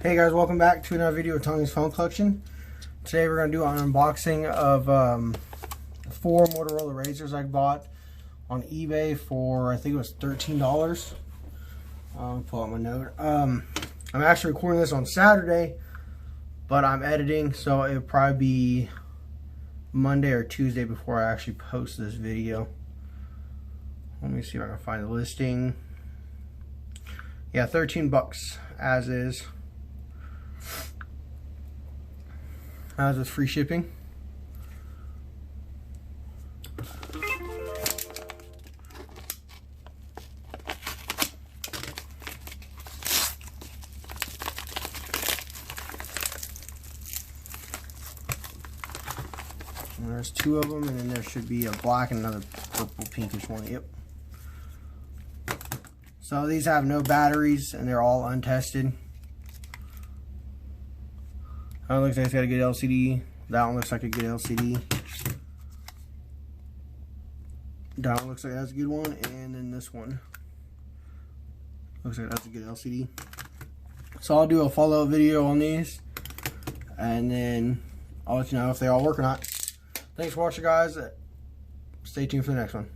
Hey guys, welcome back to another video of Tony's phone collection. Today we're going to do an unboxing of 4 Motorola Razrs I bought on eBay for, I think it was $13. Pull out my note. I'm actually recording this on Saturday, but I'm editing, so it'll probably be Monday or Tuesday before I actually post this video. Let me see if I can find the listing. Yeah, 13 bucks as is. As with free shipping. And there's 2 of them, and then there should be a black and another purple pinkish one. Yep. So these have no batteries and they're all untested. That one looks like it's got a good LCD. That one looks like a good LCD. That one looks like that's a good one. And then this one looks like that's a good LCD. So I'll do a follow-up video on these, and then I'll let you know if they all work or not. Thanks for watching, guys. Stay tuned for the next one.